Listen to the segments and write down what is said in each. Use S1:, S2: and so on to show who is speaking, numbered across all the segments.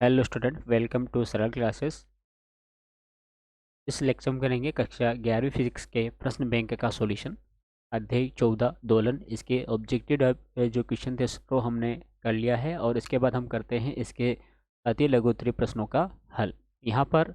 S1: Hello student, welcome to सरल classes. इस lecture में करेंगे कक्षा 11वीं फिजिक्स के प्रश्न बैंक का सॉल्यूशन। अध्याय 14 दोलन, इसके ऑब्जेक्टिव जो क्वेश्चन थे उसको हमने कर लिया है और इसके बाद हम करते हैं इसके अति लघुत्तरीय प्रश्नों का हल। यहाँ पर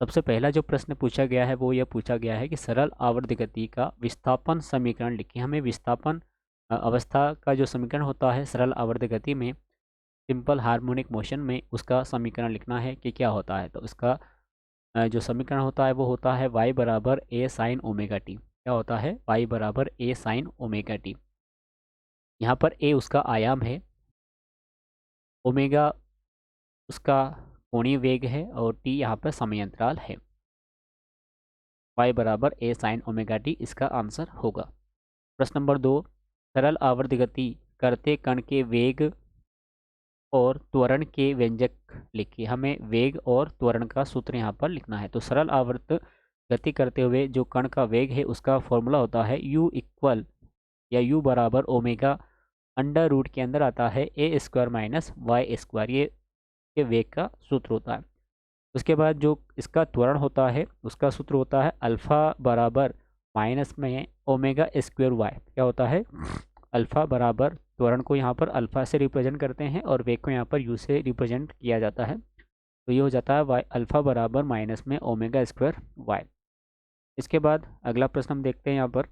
S1: सबसे पहला जो प्रश्न पूछा गया है वो यह पूछा गया है कि सरल आवर्त गति का विस्थापन समीकरण लिखिए। हमें विस्थापन अवस्था का जो समीकरण होता है सरल आवर्त गति में, सिंपल हार्मोनिक मोशन में, उसका समीकरण लिखना है कि क्या होता है। तो इसका जो समीकरण होता है वो होता है y बराबर ए साइन ओमेगा टी। क्या होता है? y बराबर ए साइन ओमेगा टी। यहाँ पर a उसका आयाम है, ओमेगा उसका कोणीय वेग है और t यहाँ पर समय अंतराल है। y बराबर ए साइन ओमेगा टी इसका आंसर होगा। प्रश्न नंबर 2, सरल आवर्त गति करते कण के वेग और त्वरण के व्यंजक लिखिए। हमें वेग और त्वरण का सूत्र यहाँ पर लिखना है। तो सरल आवर्त गति करते हुए जो कण का वेग है उसका फॉर्मूला होता है u इक्वल या u बराबर ओमेगा अंडर रूट के अंदर आता है ए स्क्वायर माइनस वाई स्क्वायर। ये वेग का सूत्र होता है। उसके बाद जो इसका त्वरण होता है उसका सूत्र होता है अल्फ़ा बराबर माइनस में ओमेगा स्क्वायर वाई। क्या होता है? अल्फ़ा बराबर, त्वरण को यहाँ पर अल्फ़ा से रिप्रेजेंट करते हैं और वेग को यहाँ पर यू से रिप्रेजेंट किया जाता है। तो ये हो जाता है वाई अल्फ़ा बराबर माइनस में ओमेगा स्क्वायर वाई। इसके बाद अगला प्रश्न हम देखते हैं यहाँ पर।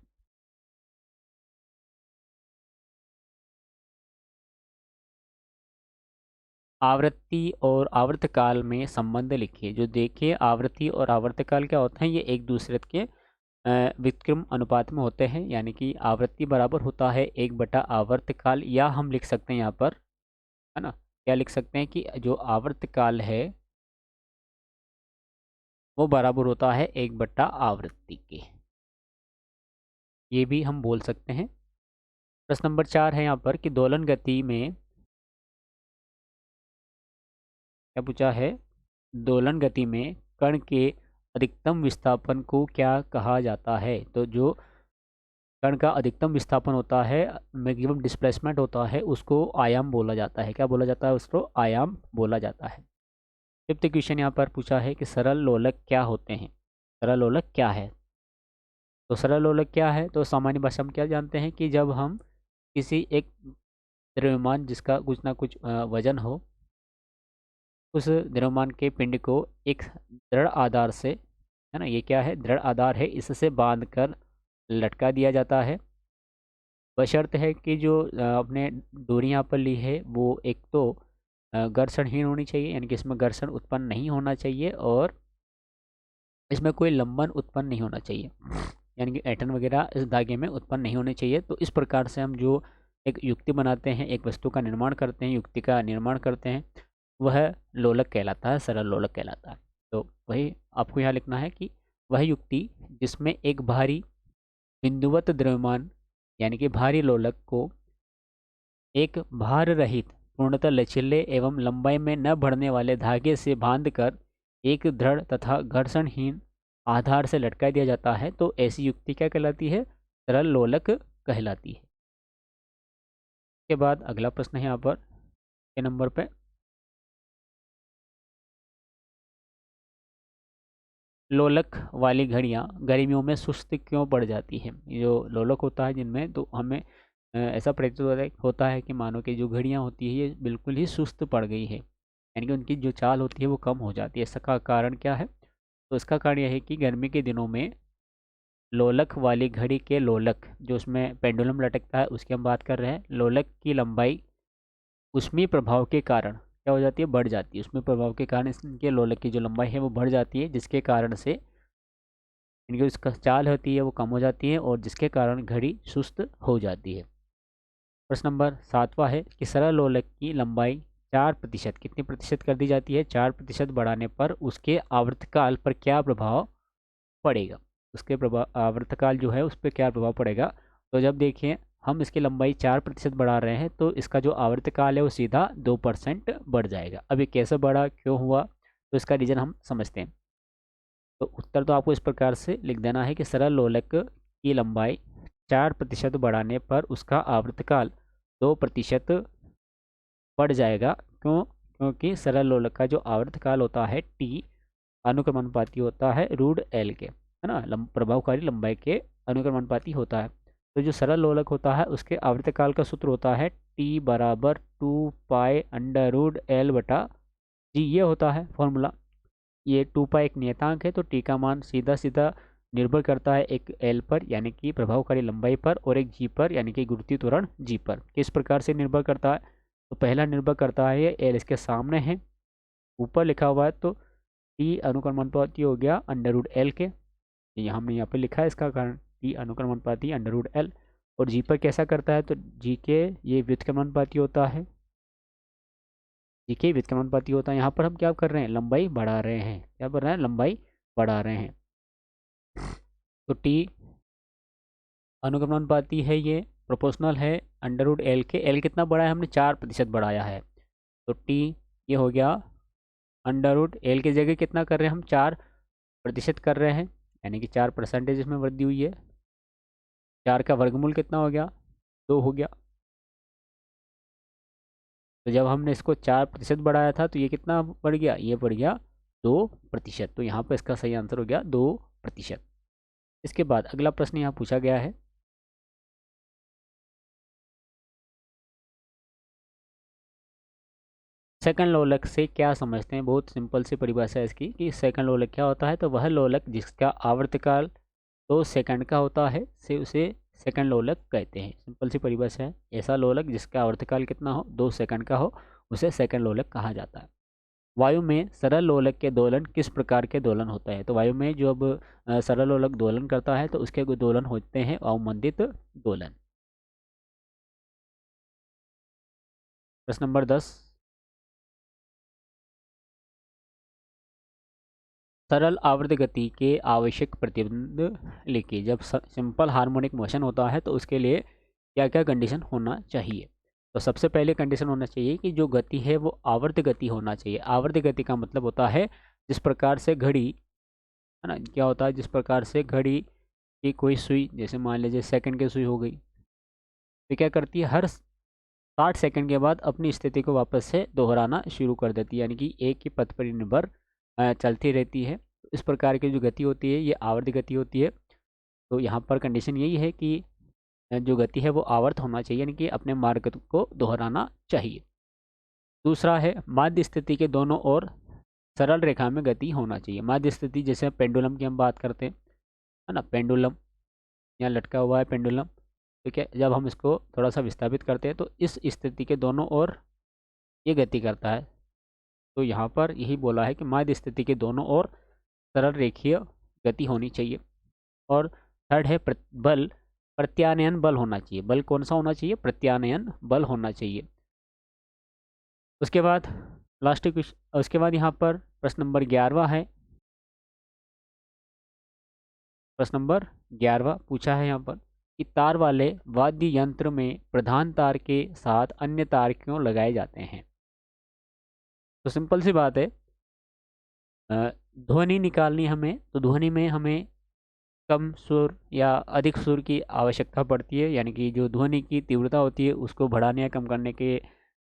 S1: आवृत्ति और आवर्तकाल में संबंध लिखिए। जो देखिए आवृत्ति और आवर्तकाल क्या होते हैं, ये एक दूसरे के व्युत्क्रम अनुपात में होते हैं। यानी कि आवृत्ति बराबर होता है 1 बटा आवर्तकाल, या हम लिख सकते हैं यहाँ पर, है ना, क्या लिख सकते हैं कि जो आवर्तकाल है वो बराबर होता है 1 बटा आवृत्ति के। ये भी हम बोल सकते हैं। प्रश्न नंबर 4 है यहाँ पर कि दोलन गति में क्या पूछा है? दोलन गति में कण के अधिकतम विस्थापन को क्या कहा जाता है? तो जो कण का अधिकतम विस्थापन होता है, मैक्सिमम डिस्प्लेसमेंट होता है, उसको आयाम बोला जाता है। क्या बोला जाता है? उसको आयाम बोला जाता है। फिफ्थ क्वेश्चन यहाँ पर पूछा है कि सरल लोलक क्या होते हैं? सरल लोलक क्या है? तो सरल लोलक क्या है? तो सामान्य भाषा में क्या जानते हैं कि जब हम किसी एक द्रव्यमान जिसका कुछ ना कुछ वजन हो, उस द्रव्यमान के पिंड को एक दृढ़ आधार से, है ना, ये क्या है? दृढ़ आधार है, इससे बांध कर लटका दिया जाता है। बशर्त है कि जो आपने दूरी यहाँ पर ली है वो एक तो घर्षणहीन होनी चाहिए, यानी कि इसमें घर्षण उत्पन्न नहीं होना चाहिए और इसमें कोई लंबन उत्पन्न नहीं होना चाहिए, यानी कि ऐंठन वगैरह इस धागे में उत्पन्न नहीं होने चाहिए। तो इस प्रकार से हम जो एक युक्ति बनाते हैं, एक वस्तु का निर्माण करते हैं, युक्ति का निर्माण करते हैं, वह लोलक कहलाता है, सरल लोलक कहलाता है। तो वही आपको यहाँ लिखना है कि वह युक्ति जिसमें एक भारी बिंदुवत द्रव्यमान यानी कि भारी लोलक को एक भार रहित, पूर्णतः लचीले एवं लंबाई में न बढ़ने वाले धागे से बांधकर एक दृढ़ तथा घर्षणहीन आधार से लटका दिया जाता है, तो ऐसी युक्ति क्या कहलाती है? सरल लोलक कहलाती है। के बाद अगला प्रश्न है यहाँ पर के नंबर पे, लोलक वाली घड़ियाँ गर्मियों में सुस्त क्यों पड़ जाती हैं? जो लोलक होता है जिनमें, तो हमें ऐसा प्रतीत होता है कि मानो कि जो घड़ियाँ होती है ये बिल्कुल ही सुस्त पड़ गई है, यानी कि उनकी जो चाल होती है वो कम हो जाती है। इसका कारण क्या है? तो इसका कारण यह है कि गर्मी के दिनों में लोलक वाली घड़ी के लोलक, जो उसमें पेंडुलम लटकता है उसकी हम बात कर रहे हैं, लोलक की लंबाई उसमें प्रभाव के कारण क्या हो जाती है? बढ़ जाती है। उसमें प्रभाव के कारण इनके लोलक की जो लंबाई है वो बढ़ जाती है, जिसके कारण से इनकी उसका चाल होती है वो कम हो जाती है और जिसके कारण घड़ी सुस्त हो जाती है। प्रश्न नंबर 7वां है कि सरल लोलक की लंबाई 4%, कितनी प्रतिशत कर दी जाती है? 4% बढ़ाने पर उसके आवर्तकाल पर क्या प्रभाव पड़ेगा? उसके प्रभाव आवर्तकाल जो है उस पर क्या प्रभाव पड़ेगा? तो जब देखिए हम इसकी लंबाई 4% बढ़ा रहे हैं तो इसका जो आवर्तकाल है वो सीधा 2% बढ़ जाएगा। अब ये कैसे बढ़ा, क्यों हुआ, तो इसका रीज़न हम समझते हैं। तो उत्तर तो आपको इस प्रकार से लिख देना है कि सरल लोलक की लंबाई 4% बढ़ाने पर उसका आवर्तकाल 2% बढ़ जाएगा। क्यों? क्योंकि सरल लोलक का जो आवर्तकाल होता है टी अनुक्रमानुपाती होता है रूट एल के, है ना, प्रभावकारी लंबाई के अनुक्रमानुपाती होता है। तो जो सरल लोलक होता है उसके आवर्तकाल का सूत्र होता है टी बराबर 2 पाई अंडर रूट एल बटा जी, ये होता है फॉर्मूला। ये 2 पाई एक नियतांक है, तो टी का मान सीधा सीधा निर्भर करता है एक एल पर यानी कि प्रभावकारी लंबाई पर, और एक जी पर यानी कि गुरुत्वीय त्वरण जी पर। किस प्रकार से निर्भर करता है? तो पहला निर्भर करता है ये एल इसके सामने है, ऊपर लिखा हुआ है, तो टी अनुक्रमानुपाती हो गया अंडर रूट एल के, ये हमने यहाँ पे लिखा है इसका कारण टी अनुक्रमानुपाती अंडर रूट एल। और जी पर कैसा करता है? तो जी के ये व्युत्क्रमानुपाती होता है, जी के व्युत्क्रमानुपाती होता है। यहाँ पर हम क्या कर रहे हैं? लंबाई बढ़ा रहे हैं। क्या कर रहे हैं? लंबाई बढ़ा रहे हैं। तो टी अनुक्रमानुपाती है, ये प्रोपोर्शनल है अंडर रूट एल के। एल कितना बढ़ा है? हमने 4% बढ़ाया है, तो टी ये हो गया अंडर रूट एल की जगह कितना कर रहे हैं हम? 4% कर रहे हैं, यानी कि 4% इसमें वृद्धि हुई है। 4 का वर्गमूल कितना हो गया? 2 हो गया। तो जब हमने इसको 4% बढ़ाया था तो ये कितना बढ़ गया? ये बढ़ गया 2%। तो यहाँ पर इसका सही आंसर हो गया 2%। इसके बाद अगला प्रश्न यहाँ पूछा गया है, सेकंड लोलक से क्या समझते हैं? बहुत सिंपल सी परिभाषा है इसकी कि सेकंड लोलक क्या होता है? तो वह लोलक जिसका आवर्तकाल 2 सेकंड का होता है से उसे सेकंड लोलक कहते हैं। सिंपल सी परिभाषा है, ऐसा लोलक जिसका आवर्तकाल कितना हो? 2 सेकंड का हो, उसे सेकंड लोलक कहा जाता है। वायु में सरल लोलक के दोलन किस प्रकार के दोलन होता है? तो वायु में जब सरल लोलक दोलन करता है तो उसके दोलन होते हैं अवमंदित दोलन। प्रश्न नंबर 10, सरल आवर्त गति के आवश्यक प्रतिबंध लिखिए। जब सिंपल हार्मोनिक मोशन होता है तो उसके लिए क्या क्या कंडीशन होना चाहिए? तो सबसे पहले कंडीशन होना चाहिए कि जो गति है वो आवर्त गति होना चाहिए। आवर्त गति का मतलब होता है जिस प्रकार से घड़ी, है ना, क्या होता है? जिस प्रकार से घड़ी की कोई सुई, जैसे मान लीजिए सेकंड की सुई हो गई, तो क्या करती है? हर 60 सेकंड के बाद अपनी स्थिति को वापस से दोहराना शुरू कर देती है, यानी कि एक ही पथ पर निर्भर चलती रहती है। इस प्रकार की जो गति होती है ये आवर्त गति होती है। तो यहाँ पर कंडीशन यही है कि जो गति है वो आवर्त होना चाहिए, यानी कि अपने मार्ग को दोहराना चाहिए। दूसरा है माध्य स्थिति के दोनों ओर सरल रेखा में गति होना चाहिए। माध्य स्थिति जैसे पेंडुलम की हम बात करते हैं, है ना, पेंडुलम यहाँ लटका हुआ है पेंडुलम, तो क्या जब हम इसको थोड़ा सा विस्थापित करते हैं तो इस स्थिति के दोनों ओर ये गति करता है। तो यहाँ पर यही बोला है कि माध्य स्थिति के दोनों ओर सरल रेखीय गति होनी चाहिए। और थर्ड है बल, प्रत्यानयन बल होना चाहिए। बल कौन सा होना चाहिए? प्रत्यानयन बल होना चाहिए। उसके बाद लास्ट क्वेश्चन, उसके बाद यहाँ पर प्रश्न नंबर 11वां है। प्रश्न नंबर 11वां पूछा है यहाँ पर कि तार वाले वाद्य यंत्र में प्रधान तार के साथ अन्य तार क्यों लगाए जाते हैं? तो सिंपल सी बात है, ध्वनि निकालनी हमें, तो ध्वनि में हमें कम सुर या अधिक सुर की आवश्यकता पड़ती है, यानी कि जो ध्वनि की तीव्रता होती है उसको बढ़ाने या कम करने के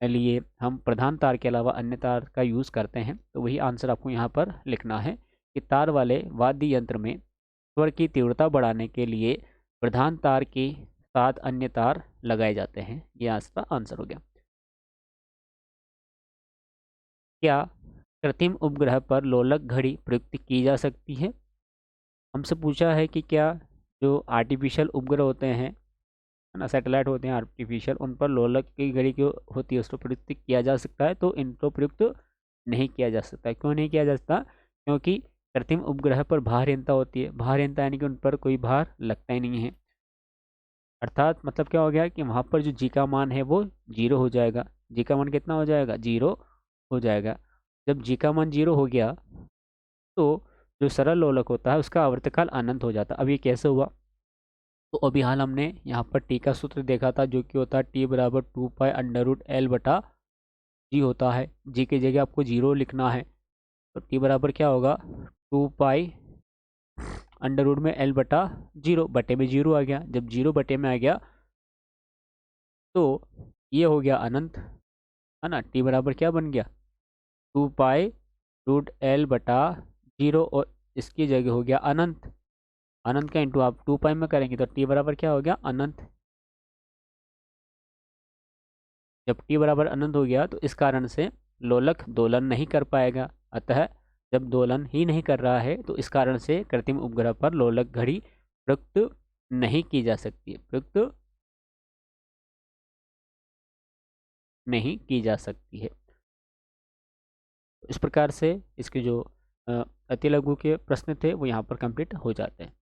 S1: लिए हम प्रधान तार के अलावा अन्य तार का यूज़ करते हैं। तो वही आंसर आपको यहाँ पर लिखना है कि तार वाले वाद्य यंत्र में स्वर की तीव्रता बढ़ाने के लिए प्रधान तार के साथ अन्य तार लगाए जाते हैं। ये इसका आंसर हो गया। क्या कृत्रिम उपग्रह पर लोलक घड़ी प्रयुक्त की जा सकती है? हमसे पूछा है कि क्या जो आर्टिफिशियल उपग्रह होते हैं, है ना, सैटेलाइट होते हैं आर्टिफिशियल, उन पर लोलक की घड़ी क्यों होती है, उसको प्रयुक्त किया जा सकता है? तो इनको प्रयुक्त नहीं किया जा सकता। क्यों नहीं किया जा सकता? क्योंकि कृत्रिम उपग्रह पर भारहीनता होती है। भारहीनता यानी कि उन पर कोई भार लगता ही नहीं है। अर्थात मतलब क्या हो गया कि वहाँ पर जो जी का मान है वो 0 हो जाएगा। जी का मान कितना हो जाएगा? 0 हो जाएगा। जब जी का मान 0 हो गया तो जो सरल लोलक होता है उसका आवर्तकाल अनंत हो जाता है। अब ये कैसे हुआ? तो अभी हाल हमने यहाँ पर टी का सूत्र देखा था, जो कि होता है टी बराबर 2 पाई अंडर रूट एल बटा जी होता है। जी की जगह आपको 0 लिखना है, तो टी बराबर क्या होगा? 2 पाई अंडर रूट में एल बटा 0, बटे में 0 आ गया। जब 0 बटे में आ गया तो ये हो गया अनंत, है ना। टी बराबर क्या बन गया? 2π√L/0 और इसकी जगह हो गया अनंत। अनंत का इंटू आप 2π में करेंगे तो t बराबर क्या हो गया अनंत। जब t बराबर अनंत हो गया तो इस कारण से लोलक दोलन नहीं कर पाएगा। अतः जब दोलन ही नहीं कर रहा है तो इस कारण से कृत्रिम उपग्रह पर लोलक घड़ी प्रयुक्त नहीं की जा सकती है, प्रयुक्त नहीं की जा सकती है। इस प्रकार से इसके जो अति लघु के प्रश्न थे वो यहाँ पर कंप्लीट हो जाते हैं।